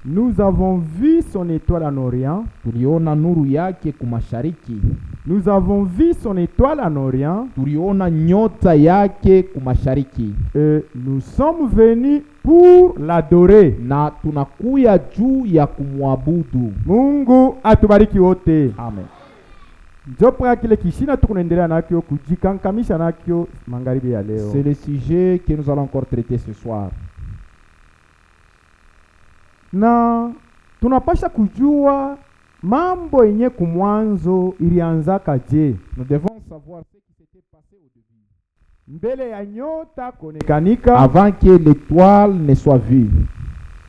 Nous avons vu son étoile en Orient. Tuliona nuru yake kumashariki. Nous avons vu son étoile en Orient. Tuliona nyota yake kumashariki. Et nous sommes venus pour l'adorer. Na tunakuya juu ya kumwabudu. Mungu atubariki wote. Amen. Njopra kile kishina tukunaendelea nakyo kujikankamisha nakyo magharibi ya leo. C'est le sujet que nous allons encore traiter ce soir. Na tunapasha kujua mambo yenye kumwanzo ilianzaka je. Nous devons savoir ce qui s'était passé au début. Mbele ya nyota konekanika, avant que l'étoile ne soit vue,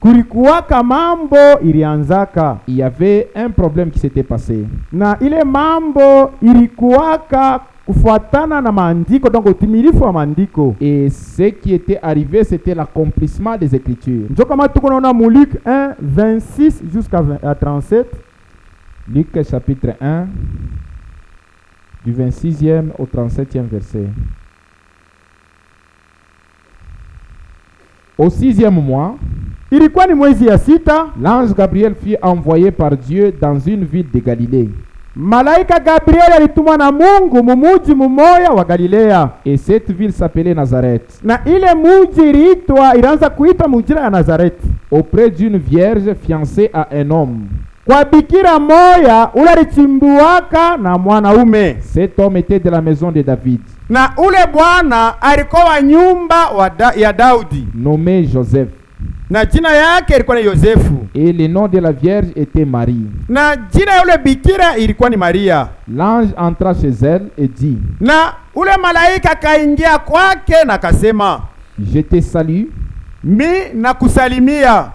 kulikuwaka mambo ilianzaka. il y avait un problème qui s'était passé. Na ile mambo ilikuwaka kufuatana na maandiko, donc utimilifu wa maandiko. Et ce qui était arrivé, c'était l'accomplissement des Écritures. Njo kama tuko naona mu Luc 1, 26 jusqu'à 37. Luc chapitre 1, du 26e au 37e verset. Au 6e mois, ilikuwa ni mwezi ya sita, l'ange Gabriel fut envoyé par Dieu dans une ville de Galilée. Malaika Gabriel alitumwa na Mungu mumuji mumoya wa Galilea. Et cette ville s'appelait Nazareth. Na ile muji ilianza kuitwa mujira ya Nazareth. Auprès d'une vierge fiancée à un homme. Kwa bikira moya ule alichimbuaka na mwanaume. Cet homme était de la maison de David. Na ule bwana alikuwa nyumba ya Daudi. Nommé Joseph. Na jina yake ilikuwa ni Yosefu. Et le nom de la vierge était Marie. Na jina ya ule bikira ilikuwa ni Maria. L'ange entra chez elle et dit. Na ule malaika kaingia kwake na kasema, je te salue. Mi nakusalimia.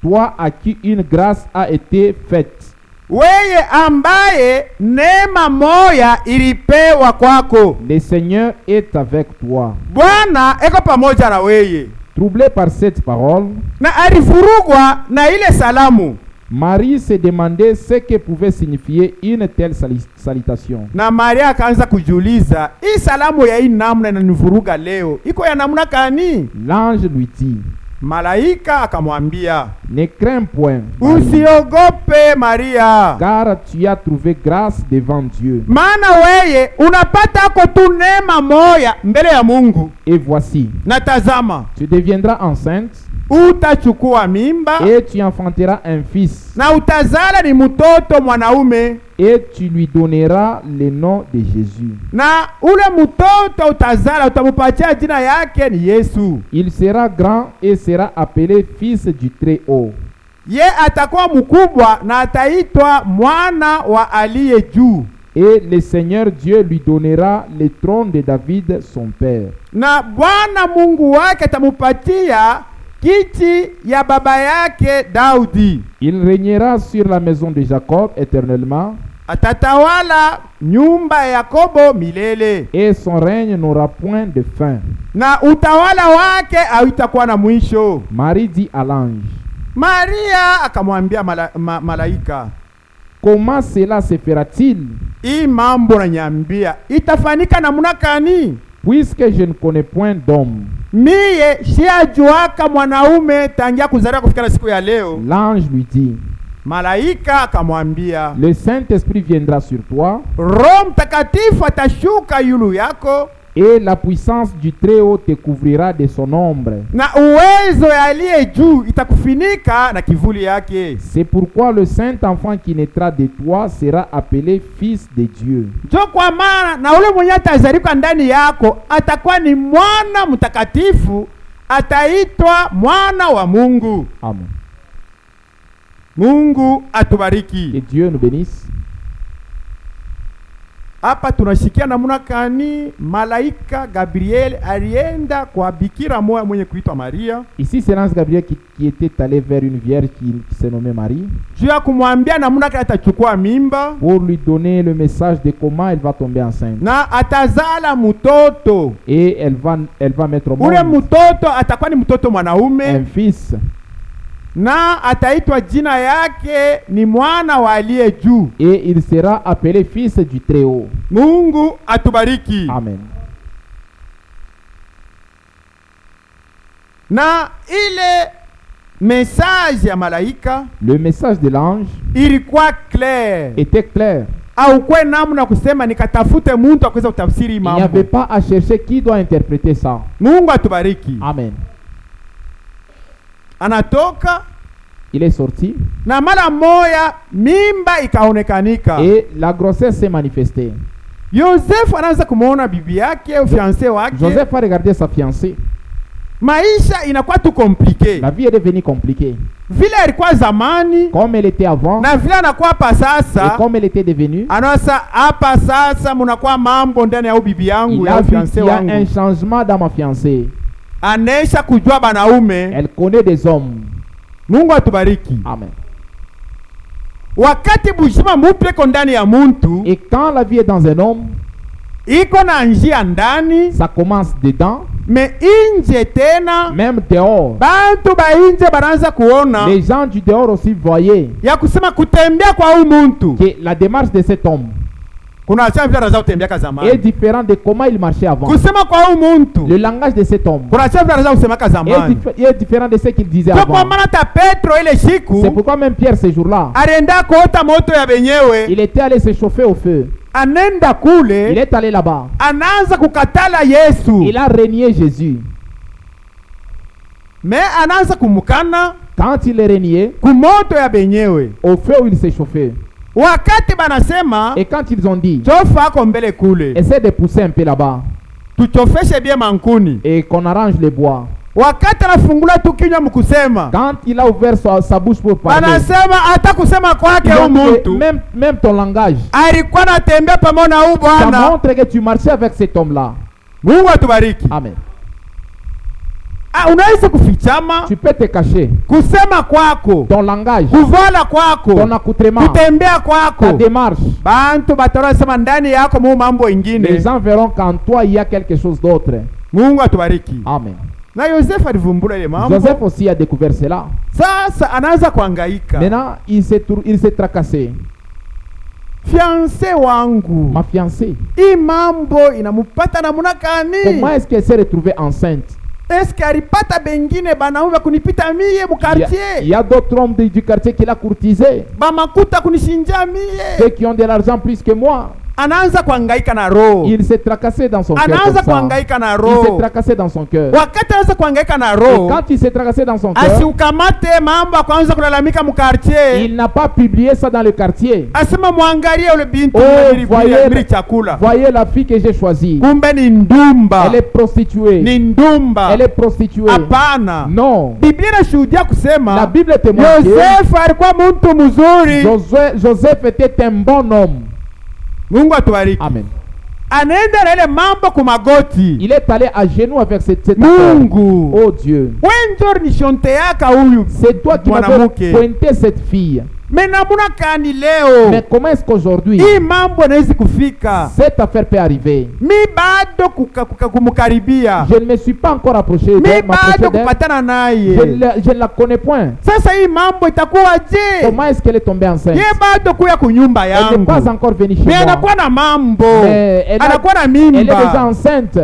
Toi à qui une grâce a été faite. Weye ambaye neema moya ilipewa kwako. Le Seigneur est avec toi. Bwana eko pamoja na weye. Troublé par cette parole, na alifurugwa na ile salamu, Marie se demandait ce que pouvait signifier une telle salutation. Na Maria akaanza kujiuliza, hii salamu ya hii namna inanivuruga leo iko ya namna gani? L'ange lui dit, malaika akamwambia, ne crains point, usiogope Maria, car tu as trouvé grâce devant Dieu. Maana weye unapata ko tu neema moya mbele ya Mungu. Et voici, na tazama, tu deviendras enceinte, utachukua mimba, et tu enfanteras un fils, na utazala ni mtoto mwanaume, et tu lui donneras le nom de Jésus. Na ule mtoto utazala utamupatia jina yake ni Yesu. Il sera grand et sera appelé fils du Très-Haut. Ye atakuwa mkubwa na ataitwa mwana wa aliye juu. Et le Seigneur Dieu lui donnera le trône de David son père. Na Bwana Mungu wake atamupatia kiti ya baba yake Daudi. Il régnera sur la maison de Jacob éternellement. Atatawala nyumba ya Yakobo milele. Et son règne n'aura point de fin. Na utawala wake hautakuwa na mwisho. Marie dit à l'ange. Maria akamwambia malaika, comment cela se fera-t-il? Hii mambo nanyambia itafanyika namna gani? Puisque je ne connais point d'homme. Miye siajuaka mwanaume tangia kuzaliwa kufika siku ya leo. L'ange lui dit. Malaika akamwambia, le Saint-Esprit viendra sur toi. Roho Mtakatifu atashuka yulu yako. Et la puissance du Très-Haut te couvrira de son ombre. Na uwezo ya aliye juu itakufinika na kivuli yake. C'est pourquoi le saint enfant qui naîtra de toi sera appelé fils de Dieu. Njo kwa maana na ule mwenye atazalika ndani yako atakuwa ni mwana mtakatifu, ataitwa mwana wa Mungu. Amen. Mungu atubariki. Que Dieu nous bénisse. Hapa tunashikia namna kani malaika Gabriel alienda kwa bikira moja mwenye kuitwa Maria. Ici c'est l'ange Gabriel qui était allé vers une vierge qui se nommait Marie. Juu ya kumwambia namna kani atachukua mimba. Pour lui donner le message de comment elle va tomber enceinte. Na atazala mtoto. Et elle va mettre au monde. Ule mtoto atakuwa ni mtoto mwanaume. Un fils. Na ataitwa jina yake ni mwana wa aliye juu. Et il sera appelé fils du Très-Haut. Mungu atubariki. Amen. Na ile message ya malaika Le message de l'ange ilikuwa clair. était clair. Au kwe namna kusema nikatafute mtu akuweza kutafsiri Il n'y mambo. avait pas à chercher qui doit interpréter ça. Mungu atubariki. Amen. Anatoka Il est sorti na mara moya mimba ikaonekanika. et la grossesse s'est manifestée. Yosefu anaanza kumuona bibi yake au fiancé wake. Joseph a regardé sa fiancée. Maisha inakuwa tu compliqué. La vie est devenue compliquée. Vile alikuwa zamani Comme elle était avant na vile anakuwa hapa et sasa. comme elle était devenue, Anawasa hapa sasa munakuwa mambo ndani ya bibi yangu il ya a vu fiancé qu'il y a un wangu. changement dans ma fiancée. Anesha kujua banaume. Elle connaît des hommes. Mungu atubariki. Amen. Wakati bushima mupya iko ndani ya muntu, Et quand la vie est dans un homme, iko na njia ndani, ça commence dedans, me inje tena même dehors. bantu ba inje banaanza kuona Les gens du dehors aussi voyaient ya kusema kutembea kwa huyu muntu que la démarche de cet homme kuna acha vile anaanza kutembea ka est zamani. différente de comment il marchait avant. Kusema kwa huyu muntu Le langage de cet homme kuna acha vile anaanza kusema ka zamani. est différent de ce qu'il disait Kwa avant. maana ta Petro ile C'est siku pourquoi même Pierre, ce jour-là, alienda kuota moto ya benyewe, il était allé se chauffer au feu. anenda Il kule est allé là-bas. anaanza kukatala Yesu, Il a renié Jésus. me anaanza kumukana Quand il est renié, kumoto ya benyewe. au feu où il s'est chauffé. Wakati banasema Et quand ils ont dit, chofa ako mbele kule, essaie de pousser un peu là-bas tuchofeshe bien mankuni. et qu'on arrange les bois. Wakati anafungula tu kinywa mkusema, Quand il a ouvert sa bouche pour parler, anasema hata kusema kwake il a huyu dit que muntu même ton langage, alikuwa anatembea pamoja na huyu ça bwana. montre que tu marchais avec cet homme-là. Mungu atubariki. Amen. Unaweza kufichama Tu peux te cacher. kusema kwako, Ton langage, kuvala kwako, ton accoutrement, kutembea ta kwako, démarche. bantu batarasema ndani yako mu mambo Les ingine. gens verront qu'en toi, il y a quelque chose d'autre. Mungu atubariki. Amen. Na Yosefu alivumbura ile mambo. Joseph aussi a découvert cela. Sasa anaanza kuhangaika. Maintenant, il s'est tracassé. Fiancé wangu, Ma fiancée, hii mambo inamupata namuna comment gani? est-ce qu'elle s'est retrouvée enceinte? Eske alipata bengine banaume kunipita mie Il y mukartier, a d'autres hommes du quartier qui l'a courtisé. bamakuta kunishinja Ceux mie. qui ont de l'argent plus que moi. Anaanza kuhangaika na roho, Il s'est tracassé dans son cœur. anaanza Comme ça. kuhangaika na Il s'est roho. tracassé dans son cœur. Wakati anaanza kuhangaika na Et roho, quand il s'est tracassé dans son cœur, asiukamate mambo akaanza kulalamika mukartier, il n'a pas publié ça dans le quartier. asema mwangalie ule binti Oh, mili voyez, chakula, voyez la fille que j'ai choisie. kumbe ni ndumba, Elle est prostituée. ni ndumba. Elle est prostituée. Hapana, Non. Biblia inashuhudia La kusema Bible témoigne que Yosefu alikuwa mtu mzuri. Joseph était un bon homme. Mungu atubariki. Amen. Anaenda na ile mambo kumagoti. Il est allé à genoux avec cette affaire. Mungu, Oh Dieu. wenjor nishonteaka huyu C'est toi qui m'avais mwanamke. pointé cette fille. Menamuna kani leo Mais comment est-ce qu'aujourd'hui, hii mambo inawezi kufika? cette affaire peut arriver? Mi bado kumukaribia, Je ne me suis pas encore approché mi d'elle, bado m'approcher d'elle. kupatana naye. Je ne la connais point. Sasa hii mambo itakuwa je? Comment est-ce qu'elle est tombée enceinte? Ye bado kuya kunyumba Elle n'est yangu, pas encore venue chez mi moi. anakuwa na mambo, Mais anakuwa na elle est déjà mimba, enceinte.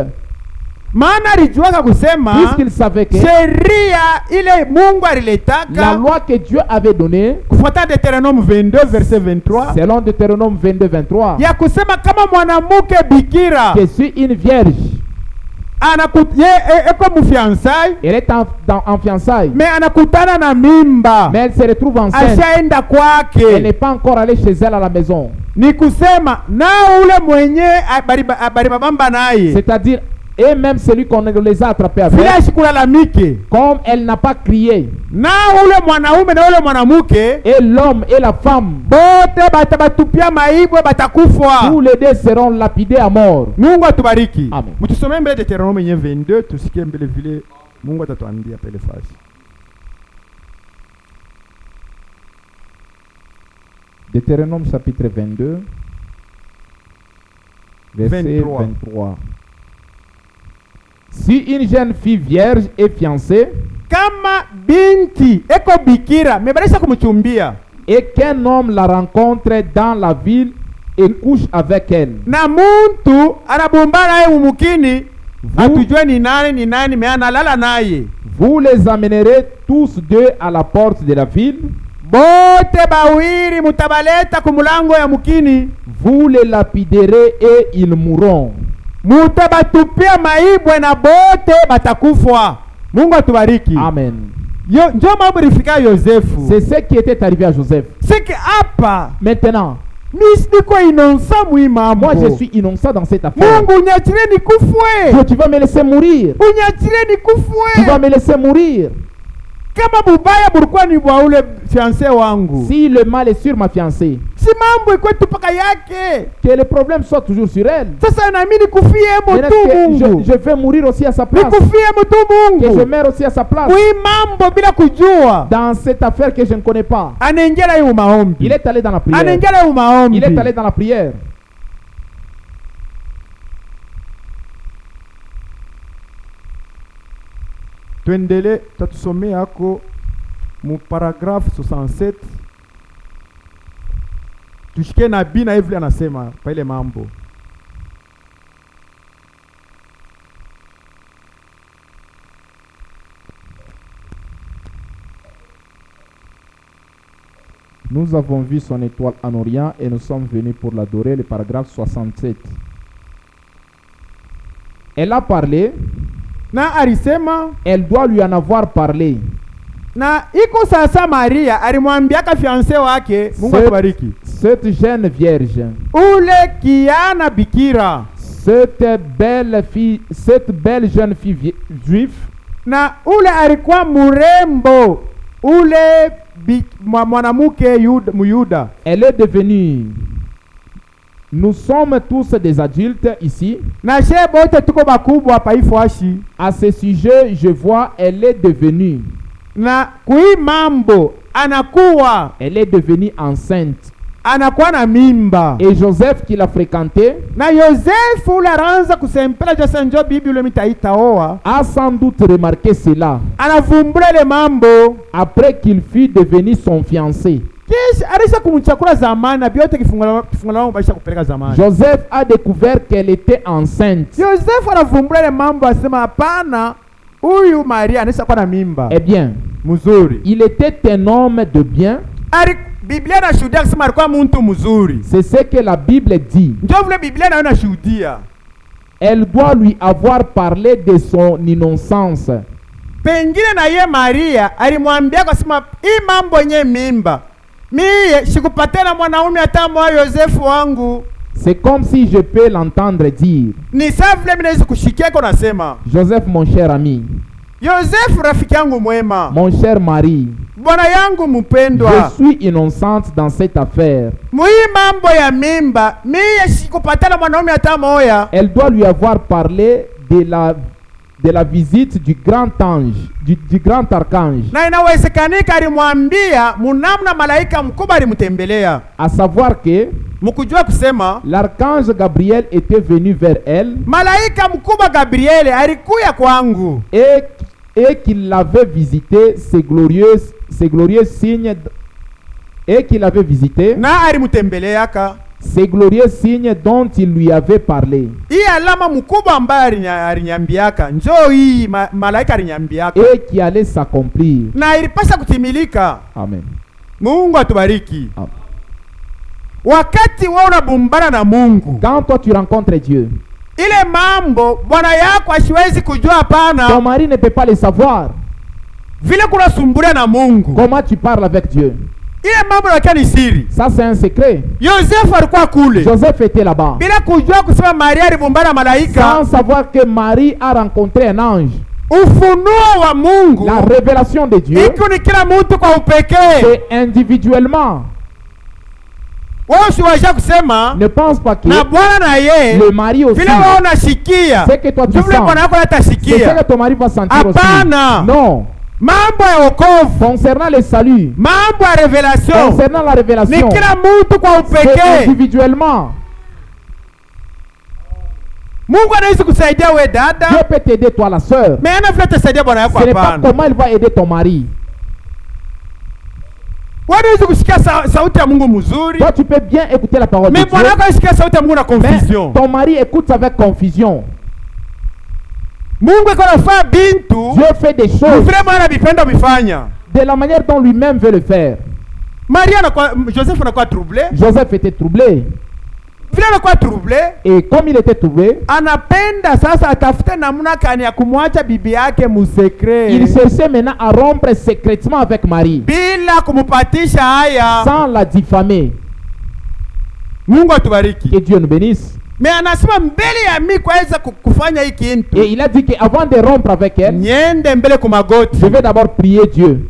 maana alijuaka kusema Puisqu'il savait que sheria ile Mungu la aliletaka loi que Dieu avait donnée, kufuata Deuteronome 22 verset 23 selon Deutéronome 22-23, ya kusema kama mwanamke bikira que si une vierge, eko mfiansai elle est en fiançailles, me anakutana na mimba, mais elle se retrouve enceinte, ashaenda elle n'est kwake, pas encore allée chez elle à la maison. ni kusema na ule mwenye bari babamba naye C'est-à-dire, et même celui qu'on les a attrapés vile avec, ashikulalamike, comme elle n'a pas crié, na ule mwanaume na ule mwanamke et l'homme et la femme, bote batabatupia maibwe, batakufa. tous les deux seront lapidés à mort. Mungu atubariki. Amen. Mtusomee mbele Deuteronome 22 tusikie mbele vile Mungu atatuambia pale fasi. Deutéronome chapitre 22, verset 23. Si une jeune fille vierge est fiancée Kama binti eko bikira mebarisha kumchumbia et qu'un homme la rencontre dans la ville et couche avec elle, na muntu anabumbana naye mumukini Hatujue ni nani mais analala naye. Vous les amènerez tous deux à la porte de la ville. Bote bawiri mutabaleta kumulango ya mukini. Vous les lapiderez et ils mourront. Mutabatupia maibwe na bote batakufwa. Mungu atubariki. Amen. Njo mambo ilifika Yosefu. C'est ce qui était arrivé à Joseph. C'est que hapa Maintenant, moi je suis innocent dans cette affaire. Mungu unyachire nikufwe. Dieu, tu vas me laisser mourir. Unyachire nikufwe. Tu vas me laisser mourir. Kama bubaya bulikuwa ni bwa ule fiancé wangu. Si le mal est sur ma fiancée, si mambo iko tupaka yake, que le problème soit toujours sur elle. Sasa na mimi nikufie moto Mungu. Je vais mourir aussi à sa place. Nikufie moto Mungu. Que je meure aussi à sa place. Oui, mambo bila kujua. Dans cette affaire que je ne connais pas. Anaingia yu maombi. Il est allé dans la prière. Anaingia yu maombi. Il est allé dans la prière. Tuendele tatusome yako mu paragraphe 67. Tushike nabii na Evli anasema pa ile mambo. Nous avons vu son étoile en Orient et nous sommes venus pour l'adorer. Le paragraphe 67. Elle a parlé. Na alisema elle doit lui en avoir parlé. Na iko sasa Maria alimwambia ka fiancé wake, Mungu akubariki. Cette jeune vierge. Ule kiana bikira. Cette belle jeune fille juive. Na ule alikuwa murembo. Ule mwanamke Muyuda. Elle est devenue. Nous sommes tous des adultes ici. Na bote tuko bakubwa hapa ifuashi. À ce sujet, je vois, elle est devenue. Na kui mambo anakuwa. Elle est devenue enceinte. Anakuwa na mimba. Et Joseph qui l'a fréquenté. Na Joseph ula ranza kusempela Joseph njo bibi ule mitaita oa. A sans doute remarqué cela. Anavumbula le mambo. Après qu'il fut devenu son fiancé. Joseph a découvert qu'elle était enceinte. Eh bien, il était un homme de bien. C'est ce que la Bible dit. Elle doit lui avoir parlé de son innocence. Pengine na ye Maria alimwambia kwa sema hii mambo yenye mimba mie sikupatana mwanaume hata mwa Yosefu wangu. C'est comme si je peux l'entendre dire. Ni sawa vile mimi naweza kushikia kwa nasema Joseph mon cher ami. Yosefu rafiki yangu mwema. Mon cher mari. Bwana yangu mpendwa. Je suis innocente dans cette affaire. Mwi mambo ya mimba mie sikupatana mwanaume hata moya. Elle doit lui avoir parlé de la visite du grand ange, du grand archange. Na inawezekanika alimwambia munamna malaika mkubwa alimtembelea. À savoir que mkujua kusema l'archange Gabriel était venu vers elle. Malaika mkubwa Gabriel alikuya kwangu. Et qu'il l'avait visité ces glorieux signes et qu'il avait visité. Na alimtembelea ka ces glorieux signes dont il lui avait parlé. Et qui allait s'accomplir. Amen. Quand toi tu rencontres Dieu, ton mari ne peut pas le savoir. Comment tu parles avec Dieu? Ça c'est un secret. Joseph était là-bas. Sans savoir que Marie a rencontré un ange. La révélation de Dieu, c'est individuellement. Ne pense pas que le mari aussi, c'est que toi tu sens, c'est ce que ton mari va sentir aussi. Non. Concernant le salut, concernant la révélation, c'est individuellement. Dieu peut t'aider toi la sœur. Ce n'est pas comment il va aider ton mari. Toi tu peux bien écouter la parole de Dieu, mais ton mari écoute avec confusion. Mungu anafanya bintu. Dieu fait des choses de la manière dont lui-même veut le faire. Joseph était troublé. Et comme il était troublé, il cherchait maintenant à rompre secrètement avec Marie, sans la diffamer. Que Dieu nous bénisse. Mais anasema mbele ya mimi kwaweza kufanya hiki kitu. Et il a dit que avant de rompre avec elle, niende mbele kwa magoti. Je vais d'abord prier Dieu.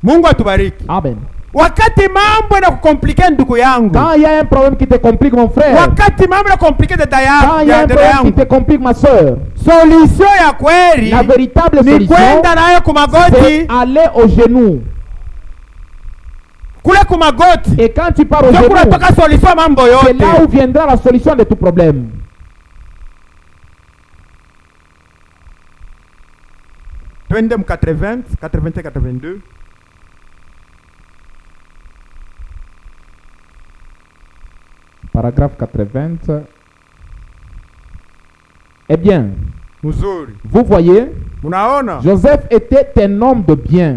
Mungu atubariki. Amen. Wakati mambo yanakukomplike ndugu yangu. Quand il y a un problème qui te complique mon frère. Wakati mambo yanakomplike dada yangu. Quand il y a un problème qui te complique ma soeur. Solution ya kweli. La véritable solution. Ni kwenda nayo kwa magoti. C'est aller au genou. Et quand tu pars au genou, c'est là où viendra la solution de tout problème. Twende 80, 81, 82. Paragraphe 80. Eh bien, vous voyez, Joseph était un homme de bien.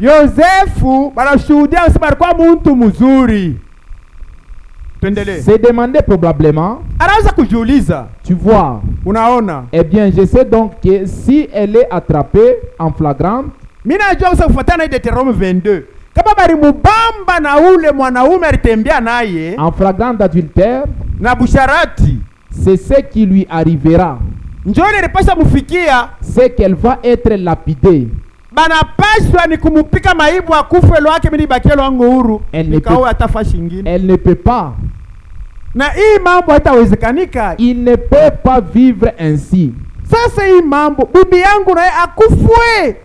Yosefu banashuhudia anasema alikuwa mtu mzuri. Tuendelee. C'est demandé probablement. Anaanza kujiuliza. Tu vois. Unaona. Eh bien, je sais donc que si elle est attrapée en flagrante. Mimi najua sasa kufuatana na Deutéronome 22. Kama bali mubamba na ule mwanaume alitembea naye. En flagrant d'adultère. Na busharati. C'est ce qui lui arrivera. Njoo ilipasha mufikia. C'est qu'elle va être lapidée. Banapaswa ni kumupika maibu akufe lwake mimi bakie lwangu huru. Nikao atafa shingine. Elle ne peut pas. Na hii mambo hatawezekanika. Il ne peut pas vivre ainsi. Sasa hii mambo bibi yangu naye akufwe.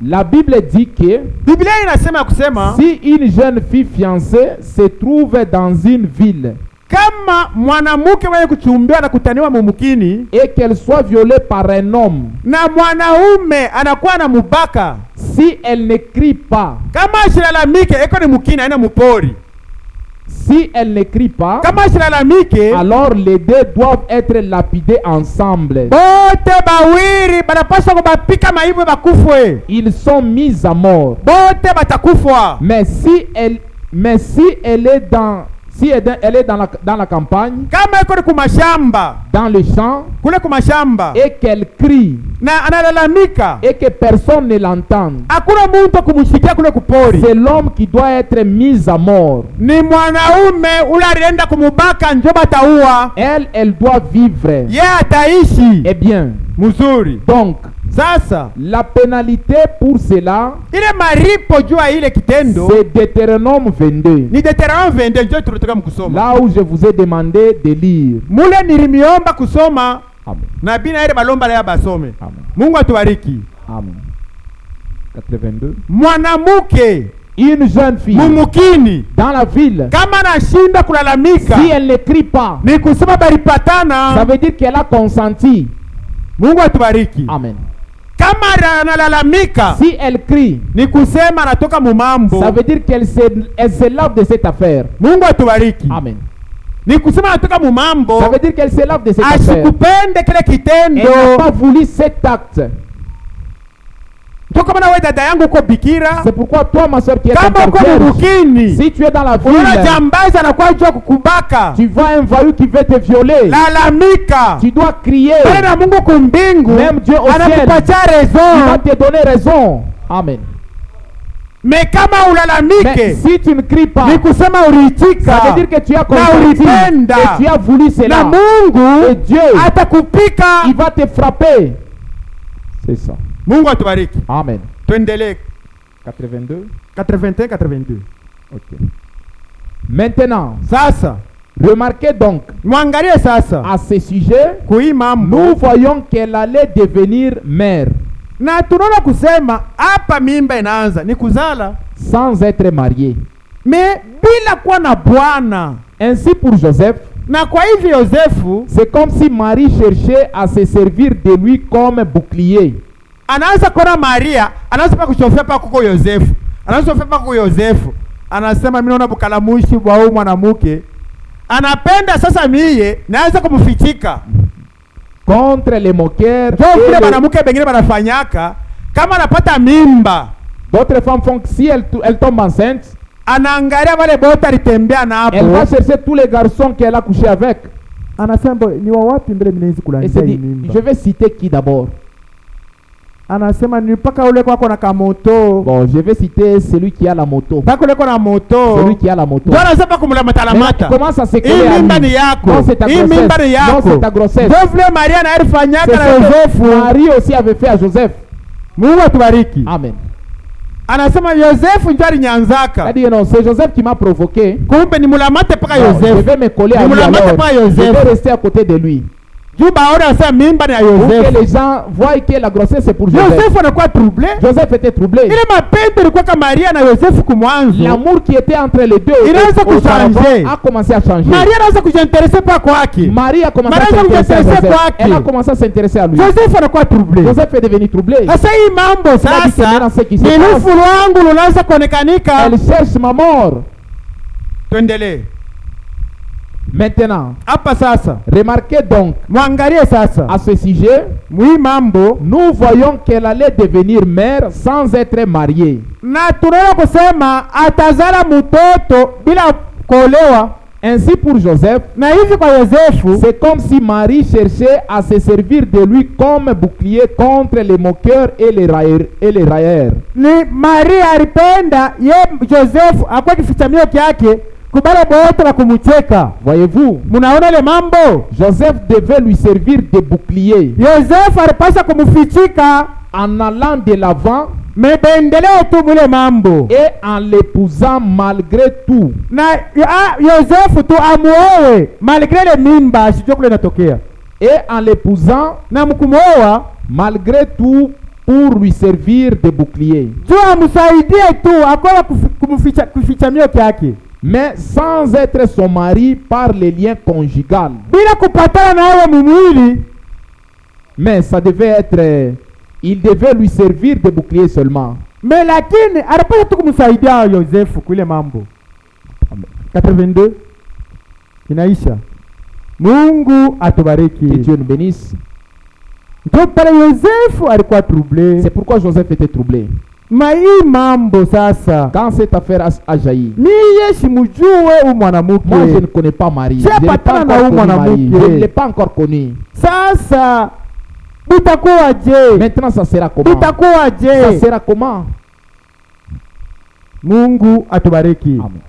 La Bible dit que Biblia inasema kusema si une jeune fille fiancée se trouve dans une ville, kama mwanamke mwenye kuchumbiwa na kutaniwa mumukini, et qu'elle soit violée par un homme, na mwanaume anakuwa na mubaka, si elle ne crie pas, kama shilalamike eko ni mukini aina mupori, si elle ne crie pas, kama shilalamike, alors les deux doivent être lapidés ensemble. Bote bawiri banapaswa kubapika maibu bakufwe. Ils sont mis à mort. Bote batakufwa. Mais si elle est dans dans la campagne, dans le champ, et qu'elle crie, et que personne ne l'entend, c'est l'homme qui doit être mis à mort. Elle doit vivre. Eh bien, donc, la pénalité pour cela, c'est Deutéronome 22. Là où je vous ai demandé de lire. Amen. Mungu atubariki. Amen. 82. Mwanamuke, une jeune fille, mumukini, dans la ville, kama anashinda kulalamika, si elle ne crie pas, ni kusema balipatana, ça veut dire qu'elle a consenti. Mungu atubariki. Amen. Kama analalamika, si elle crie, ni kusema anatoka mumambo, ça veut dire qu'elle se lave de cette affaire. Mungu atubariki. Amen. Ni kusema anatoka mumambo, ça veut dire qu'elle se lave de cette affaire. Asikupende kile kitendo. Elle n'a pas voulu cet acte. C'est pourquoi toi, ma soeur qui est en vierge, si tu es dans la ville, tu vois un voyou qui veut te violer, tu dois crier. Même Dieu au ciel, il va te donner raison. Amen. Mais si tu ne cries pas, ça veut dire que tu as consenti et tu as voulu cela. Et Dieu, il va te frapper. C'est ça. Mungu atubariki. Amen. Tuendelee. 82. 81, 82. Ok. Maintenant, sasa, remarquez donc, mwangalie sasa, à ce sujet, mambo, nous voyons qu'elle allait devenir mère. Na tunaona kusema hapa mimba inaanza ni kuzala sans être mariée. Mais bila kuwa na bwana. Ainsi pour Joseph, na kwa hivi Yosefu, c'est comme si Marie cherchait à se servir de lui comme bouclier. Anaanza kona Maria, anaanza pa kuchofia pa kuko Yosefu. Anaanza kuchofia pa kuko Yosefu. Anasema mimi naona bukalamushi bwa huyu mwanamke. Anapenda sasa miye, naanza kumfichika. contre les moqueurs. Vile banamuke bengine banafanyaka kama anapata mimba. D'autres femmes font que si elle tombe enceinte, anaangalia wale bote alitembea na hapo. Elle va chercher tous les garçons qu'elle a couché avec. Anasema ni wa wapi mbele mimi niwezi kulangia hii mimba. Je vais citer qui d'abord? Anasema ni paka ule kwako na kamoto. Bon, je vais citer celui qui a la moto. Paka ule kwa na moto. Celui qui a la moto. Bwana sasa kumlamata la mata. Comment ça se coller à lui? Mimba ni yako. Non, c'est ta grossesse. Mimba ni yako. Non, c'est ta grossesse. Vile Maria na alifanyaka na Yosefu. Marie aussi avait fait à Joseph. Mungu atubariki. Amen. Anasema Yosefu ndio alinyanzaka. C'est-à-dire non, c'est Joseph qui m'a provoqué. Kumbe ni mulamate paka Yosefu. Je vais me coller à lui alors. Je vais rester à côté de lui. Mimba ni ya Pour Yosefu. que les gens voient que la grossesse c'est pour Joseph. Yosefu anakuwa troublé. Joseph était troublé. Ile mapendo ilikuwa kama Maria na Yosefu kumwanzo. L'amour qui était entre les deux a commencé à changer. Maria anaanza kujinteresser pa kwake. Marie a commencé à s'intéresser à Joseph. Elle a commencé à s'intéresser à lui. Joseph anakuwa troublé. Joseph est devenu troublé. Sasa hii mambo sasa ni lufu lwangu lunaanza kuonekanika. Elle cherche ma mort. Tuendelee. Maintenant, hapa sasa, remarquez donc, mwangalie sasa, à ce sujet, mambo, nous voyons qu'elle allait devenir mère sans être mariée. Na tunaona kusema atazala mtoto bila kuolewa. Ainsi pour Joseph, na hivi kwa Yosefu, c'est comme si Marie cherchait à se servir de lui comme bouclier contre les moqueurs et les railleurs. Ni Maria alipenda ye Josefu akwa kifichamio kyake kubala bote la kumucheka. Voyez-vous? Munaona le mambo? Joseph devait lui servir de bouclier. Joseph alipaswa kumufichika en allant de l'avant, mebendeleo tu mule mambo, et en l'épousant malgré tout. Na Yosefu tu amuowe malgré le mimba sijua kule natokea, et en l'épousant na mkumuoa malgré tout pour lui servir de bouclier. Tu amsaidie tu akola kuficha mio kyake, mais sans être son mari par les liens conjugaux. Bila kupatana na yeye mumwili, mais ça devait être, il devait lui servir de bouclier seulement. Mais lakini alipaswa tu kumsaidia Yosefu kule mambo. 82 inaisha. Mungu atubariki. Que Dieu nous bénisse. Ndio pale Yosefu alikuwa troublé. C'est pourquoi Joseph était troublé. Mai mambo sasa, quand cette affaire a jailli, moi je ne connais pas Marie. Je ne l'ai pas encore connu. Sasa maintenant ça sera comment? Ça sera comment? Mungu atubariki. Amen.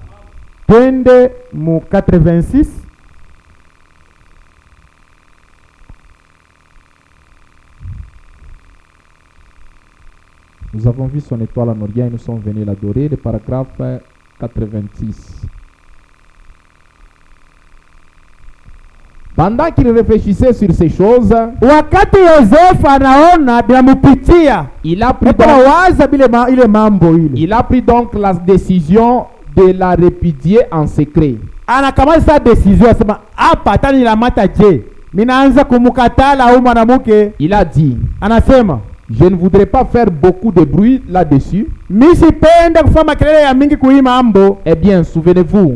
Twende mu 86. Nous avons vu son étoile en Orient et nous sommes venus l'adorer. Le paragraphe 86. Pendant qu'il réfléchissait sur ces choses, il a pris donc la décision de la répudier en secret. Il a dit, je ne voudrais pas faire beaucoup de bruit là-dessus. Eh bien, souvenez-vous,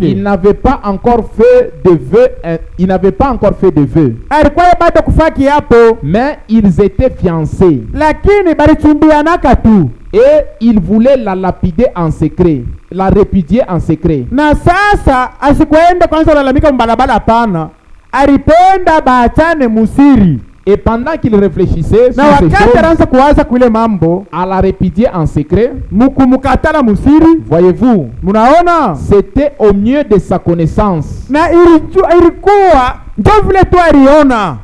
il n'avait pas encore fait de vœux. Il n'avait pas encore fait de vœux. Mais ils étaient fiancés. Et il voulait la lapider en secret, la répudier en secret. Et pendant qu'il réfléchissait sur ces choses, à la répudier en secret, voyez-vous, c'était au mieux de sa connaissance.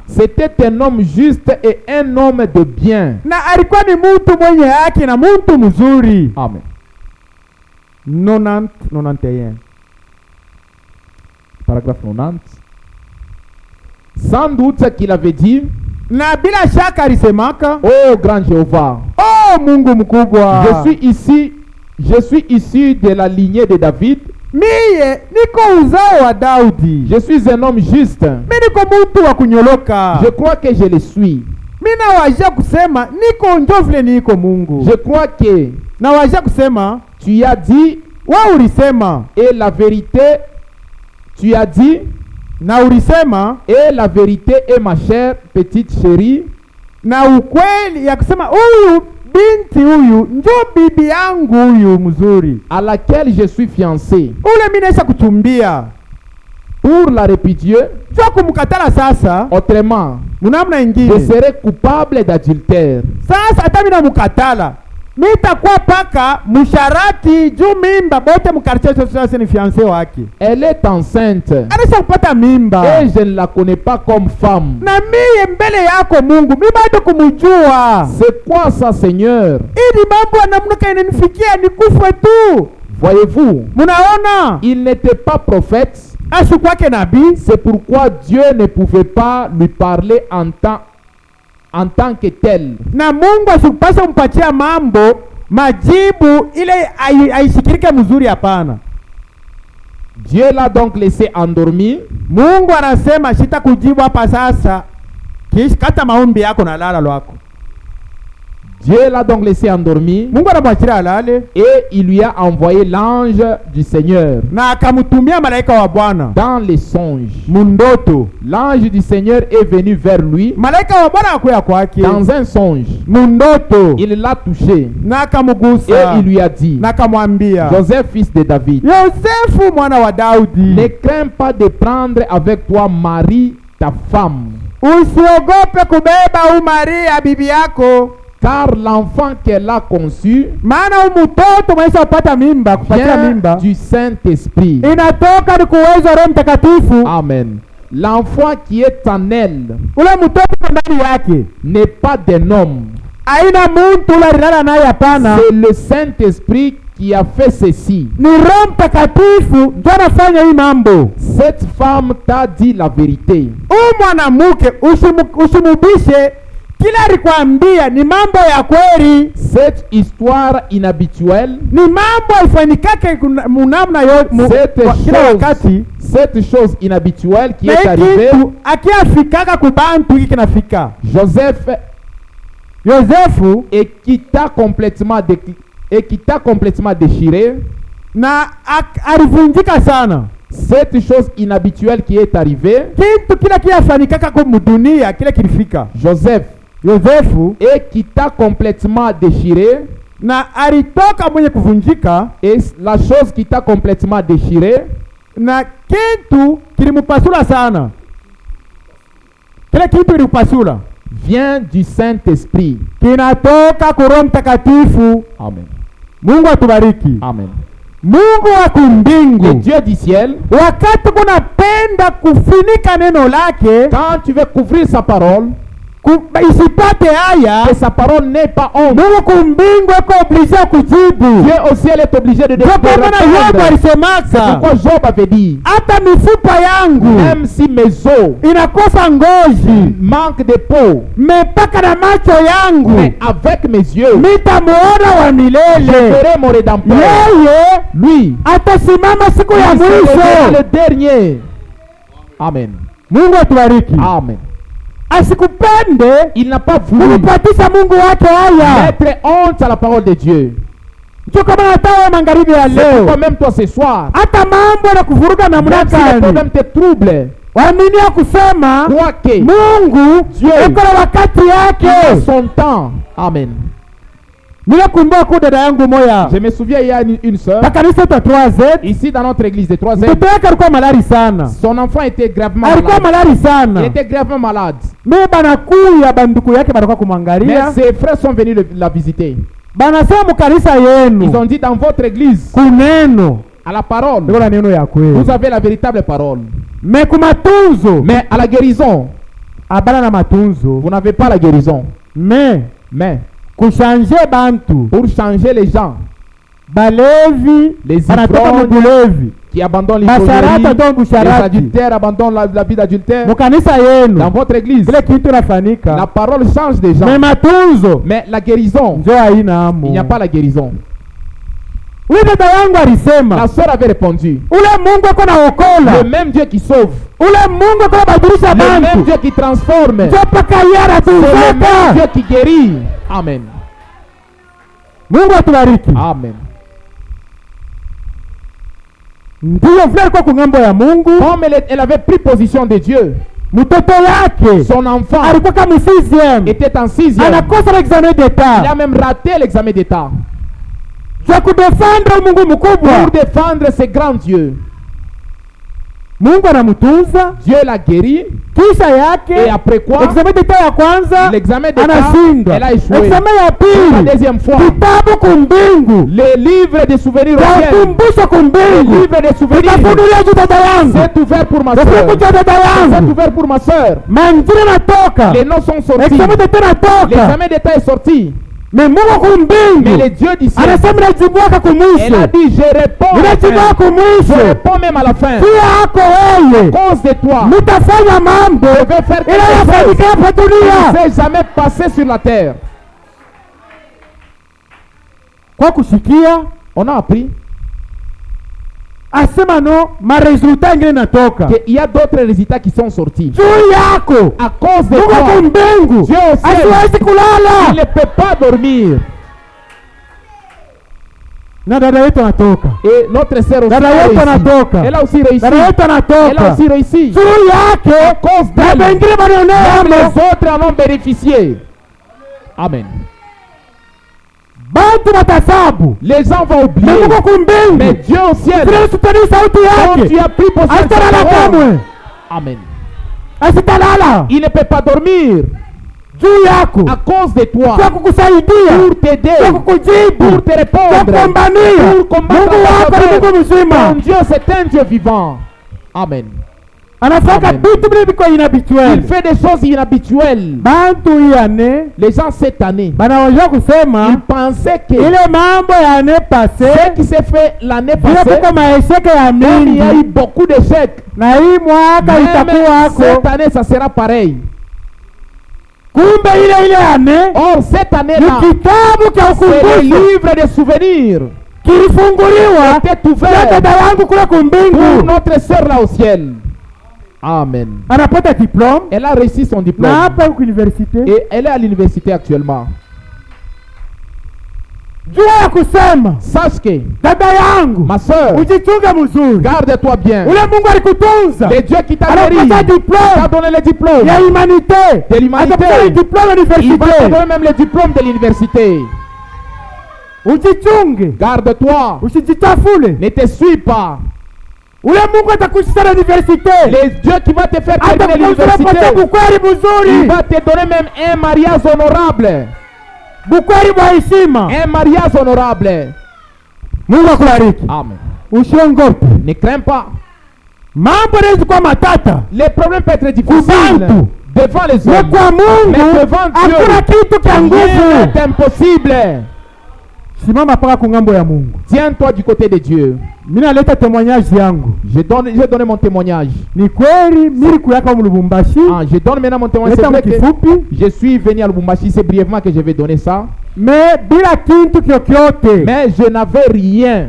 C'était un homme juste et un homme de bien. Amen. 91. Paragraphe 90. Sans doute qu'il avait dit, oh grand Jéhovah, oh Mungu mkubwa, je suis issu de la lignée de David. Je suis un homme juste. Je crois que je le suis. Je crois que tu as dit, et la vérité, tu as dit, Na ulisema, et la vérité est ma chère petite chérie, na ukweli ya kusema huyu binti huyu ndio bibi yangu huyu mzuri, à laquelle je suis fiancé. ule mimi naisha kutumbia. Pour la répudier, Sio kumkatala sasa, autrement, mnamna je ingine. serai coupable d'adultère. Sasa hata mimi namkatala, mimi nitakuwa paka msharati juu mimba bote mkarche sasa ni fiancé wake. Elle est enceinte Anaweza kupata mimba. et je ne la connais pas comme femme. Na mimi mbele yako Mungu, mimi bado kumjua. C'est quoi ça, Seigneur? Ili mambo yanamnuka inanifikia nikufe tu. Voyez-vous, Mnaona? il n'était pas prophète. Ashukwake nabii. C'est pourquoi Dieu ne pouvait pas lui parler en tant que tel. Na Mungu asipasha mpatia mambo majibu ile aishikirike mzuri, hapana. Dieu l'a donc laissé endormi. Mungu anasema sitakujibu hapa sasa, kisha kata maombi yako na lala lwako. Dieu l'a donc laissé endormi Mungu anamwachia alale, et il lui a envoyé l'ange du Seigneur na akamtumia malaika wa Bwana dans les songes. mundoto. L'ange du Seigneur est venu vers lui Malaika wa Bwana akuya kwake dans un songe. mundoto, Il l'a touché na et akamugusa il lui a dit, na akamwambia, Joseph, fils de David, Yosefu mwana wa Daudi, ne crains pas de prendre avec toi Marie, ta femme, usiogope kubeba huyu Maria bibi yako, car l'enfant qu'elle a conçu maana huyu mtoto mwaisha kupata mimba, kupatia vient mimba du Saint-Esprit. inatoka ni kuweza Roho Mtakatifu. Amen. L'enfant qui est en elle Ule mtoto ndani yake n'est pas d'un homme. aina muntu ule alilala naye, hapana, C'est le Saint-Esprit qui a fait ceci. ni Roho Mtakatifu ndio anafanya hii mambo. Cette femme t'a dit la vérité. Huyu mwanamke usimubishe, kila alikwambia ni mambo ya kweli, Cette histoire inhabituelle, ni mambo ifanyikake munamna kila wakati. cette chose inhabituelle qui Na est hii arrivée, kitu akiafikaka kubantu hiki kinafika. Yosefu et qui t'a complètement déchiré. na alivunjika sana. Cette chose inhabituelle qui est arrivée, Kitu kila kiafanikaka kwa mudunia kile kilifika. Yosefu et qui t'a complètement déchiré, na alitoka mwenye kuvunjika, et la chose qui t'a complètement déchiré, na kitu kilimupasula sana. Kile kitu kilimupasula vient du Saint-Esprit. kinatoka kwa Roho Mtakatifu. Amen. Mungu atubariki. Amen. Mungu wa Le kumbingu, Dieu du ciel, wakati kunapenda kufunika neno lake quand tu veux couvrir sa parole, isipate haya, et sa parole n'est pas honte, Mungu kumbingu eko oblige kujibu. Dieu au ciel est obligé de Kwa maana Yobu répondre. C'est alisemaka, pourquoi Job avait dit, hata mifupa yangu même si mes os inakosa ngozi, manquent de peau, mepaka na macho yangu mais avec mes yeux, mitamuona wa je milele. verrai mon Rédempteur. Yeye Lui, atasimama siku ya il sera mwisho. le dernier. Amen. Mungu atubariki. Amen. Asikupende Il n'a pas voulu kumpatisha Mungu wake haya. mettre honte à la parole de Dieu. Ndio kama hata magharibi ya C'est leo, pourquoi même toi ce soir, hata mambo na kuvuruga namna même si le gani, problème te trouble, waaminia kusema crois que Mungu Dieu yuko na wakati il a yake. son temps. Amen. Ninakumbuka kwa dada yangu moya Je me souviens, il y a une sœur, kanisa ta 3Z, ici dans notre église de 3e, mtoto wake alikuwa malari sana, son enfant était gravement alikuwa malade. malari Il sana. était gravement malade. Mimi banakuya banduku yake banakuwa Mais kumwangalia, ses frères sont venus la visiter. banasema mukanisa Ils yenu ont dit dans votre église, kuneno à la parole, ndio na neno ya kweli, vous avez la véritable parole. me kumatunzo Mais à la guérison, abana na matunzo, vous n'avez pas la guérison. me Mais kushanje bantu pour changer les gens balevi Les banatoka ivrognes, mubulevi, qui abandonnent basharata l'ivronerie, ndo les busharati adultères abandonnent la vie d'adultère, mukanisa dans yenu, votre église, kile kitu la nafanika, parole change des gens. me matunzo Mais la guérison, njo haina il n'y a amo. pas la guérison. Ule dada yangu La alisema sœur avait répondu, ule Mungu ako na le okola, même Dieu qui sauve, ule Mungu ako na badilisha le même bantu, Dieu qui transforme, njo paka yara c'est le même tuzaka. Dieu qui guérit. Amen. Mungu atubariki. Amen. Ndiyo vile alikuwa kungambo ya Mungu. Comme elle avait pris position de Dieu. Mtoto yake, son enfant, alikuwa kama 6e, était en 6e. Anakosa l'examen d'état. Il a même raté l'examen d'état. Pour défendre ce grand Dieu. Mungu anamutunza. Dieu l'a guéri. Kisha yake, et après quoi? Examen d'état ya kwanza, l'examen d'état, anashindwa. elle a échoué. Examen ya pili, la deuxième fois, kitabu kumbingu, les livres de souvenirs au ciel, les livres de souvenirs, c'est ouvert pour ma soeur, c'est ouvert pour ma soeur. Les noms sont sortis, l'examen d'état est sorti. Mais le Dieu du ciel, elle a dit, je réponds, je réponds même à la fin. À cause de toi, je vais faire quelque chose qui ne s'est jamais passé sur la terre. On a appris qu'il y a d'autres résultats qui sont sortis. À cause de toi, Dieu au ciel, il ne peut pas dormir. Et notre sœur aussi a réussi. Elle a aussi réussi. Elle a aussi réussi. À cause d'elle, même les autres en ont bénéficié. Amen. Les gens vont oublier. Mais Dieu au ciel, quand tu as pris possession de ta parole, amen, il ne peut pas dormir à cause de toi, pour t'aider, pour te répondre, pour combattre. Ton Dieu, c'est un Dieu vivant. Amen. Il fait des choses inhabituelles. Les gens cette année, ils pensaient que ce qui s'est fait l'année passée, il y a eu beaucoup d'échecs. Même cette année, ça sera pareil. Or, cette année-là, c'est le livre des souvenirs qui était ouvert pour notre sœur là au ciel. Amen. Elle a réussi son diplôme. Et elle est à l'université actuellement. Sache que ma soeur, garde-toi bien. Le Dieu qui t'a guéri, t'a donné le diplôme de l'humanité. Il va te donner même le diplôme de l'université. Garde-toi. Ne te suis pas. Le Dieu qui va te faire terminer l'université, il va te donner même un mariage honorable. Un mariage honorable. Amen. Ne crains pas. Les problèmes peuvent être difficiles devant les hommes, mais devant Dieu, rien n'est impossible. Tiens-toi du côté de Dieu. Je donne mon témoignage. Je donne maintenant mon témoignage. C'est vrai que je suis venu à Lubumbashi. C'est brièvement que je vais donner ça. Mais je n'avais rien.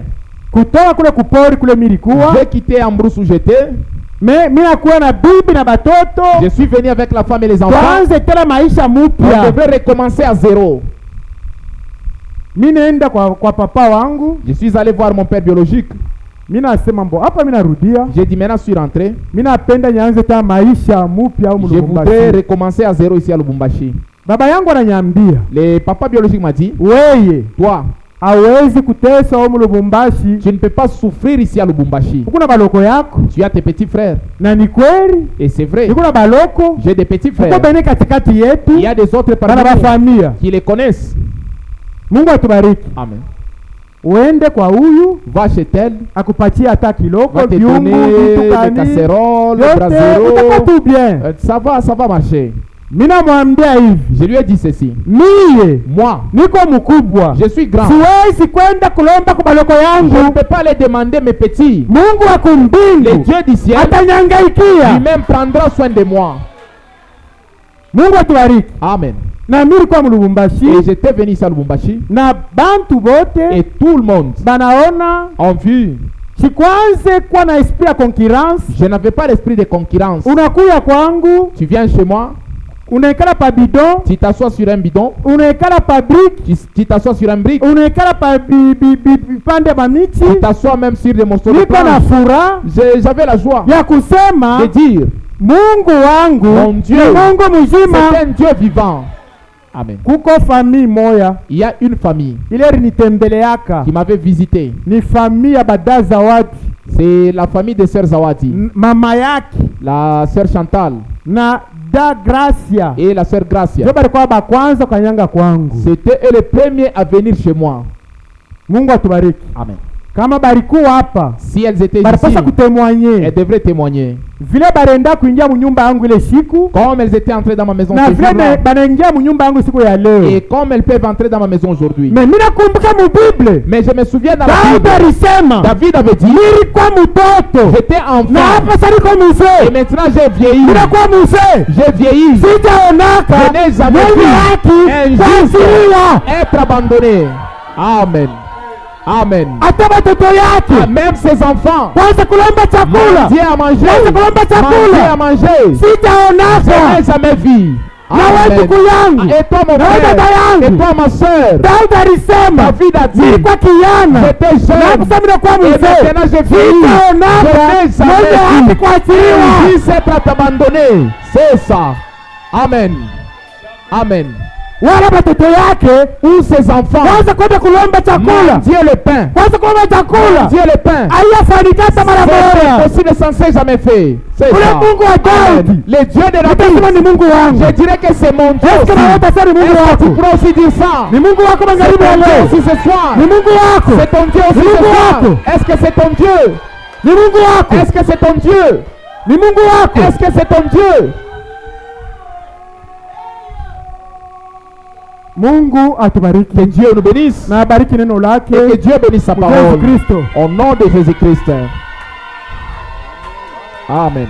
J'ai quitté Ambrous où j'étais. Je suis venu avec la femme et les enfants. On devait recommencer à zéro. Je suis allé voir mon père biologique. J'ai dit maintenant je suis rentré. Je voudrais recommencer à zéro ici à Lubumbashi. Le papa biologique m'a dit, toi, tu ne peux pas souffrir ici à Lubumbashi. Tu as tes petits frères. Et c'est vrai. J'ai des petits frères. Il y a des autres parmi nous qui les connaissent. Amen. Va chez elle, va te donner des casseroles, des braseros. Ça va marcher. Je lui ai dit ceci. Moi, je suis grand. Je ne peux pas les demander mes petits. Le Dieu du ciel lui-même prendra soin de moi. Amen. Et j'étais venu ici à Lubumbashi. Et tout le monde a vu. Je n'avais pas l'esprit de concurrence. Tu viens chez moi. unaikala pa bidon, tu t'assois sur un bidon, unaikala pa brique, tu t'assois sur un brique, unaikala pa pande ba miti, tu t'assois même sur des morceaux de niko na planche. furaha J'avais la joie ya kusema de dire, Mungu wangu mon Dieu, ni Mungu mzima. c'est un Dieu vivant. Amen. Kuko famille moya, Il y a une famille ile rinitembeleaka, qui m'avait visité. ni famille ya bada Zawadi, C'est la famille de sœur Zawadi, mama yake la sœur Chantal na da Gracia, et la sœur Gracia. ndio balikuwa ba kwanza kanyanga kwangu. C'était eux les premiers à venir chez moi. Mungu atubariki. Amen. Kama balikuwa hapa, Si elles étaient ici, balipasha kutemwanye elles devraient témoigner. vile barenda kuingia munyumba yangu ile siku, Comme elles étaient entrées dans ma maison na ce vile jour-là, banaingia munyumba yangu siku ya leo. et comme elles peuvent entrer dans ma maison aujourd'hui. Mais mimi nakumbuka mu Bible, Mais je me souviens dans la Daudi Bible, alisema David avait dit, nilikuwa mtoto j'étais na enfant hapa sasa niko et mzee, maintenant j'ai vieilli. ninakuwa mzee, J'ai vieilli. sijaonaka Je n'ai jamais mwenye vu haki un juste kuachiliwa, être abandonné. Amen. Amen. hata watoto yake Même ses enfants. kwanza kulomba chakula, Dieu a mangé. kwanza kulomba Dieu a chakula, mangé. Je sijaonaka. n'ai jamais vu. Na wewe ndugu yangu, Et toi mon na wewe frère, dada yangu, et toi ma soeur, Daudi alisema David a dit, nilikuwa kijana j'étais na jeune kusema ninakuwa et mzee, maintenant j'ai vieilli. sijaonaka Je n'ai jamais mwenye haki vu kuachiliwa. un juste être abandonné. C'est ça. Amen. Amen. Wala watoto yake Ou ses enfants. kwanza kwenda kulomba chakula, Dieu le pain. kwanza kulomba chakula Dieu le pain. aiyafanika hata mara moja. C'est aussi ne s'est jamais fait. C'est Ule ça. Mungu wa Daudi, Amen. Le Dieu de la nitasema Bible. ni Mungu wangu. Je dirais que c'est mon Dieu Est-ce que aussi. na wewe utasema ni Mungu Est-ce que tu wako? pourrais aussi dire ça? Ni Mungu wako C'est magharibi ya ton Dieu leo, aussi ce soir. ni Mungu wako, C'est ton Dieu aussi Ni ce Mungu soir. wako. Est-ce que c'est ton Dieu? ni Mungu wako, Est-ce que c'est ton Dieu? ni Mungu wako. Est-ce que c'est ton Dieu? Mungu Que atubariki Dieu nous bénisse. na abariki neno Et que lake Dieu bénisse sa kwa Yesu parole. Kristo. Au nom de Jésus-Christ. Amen.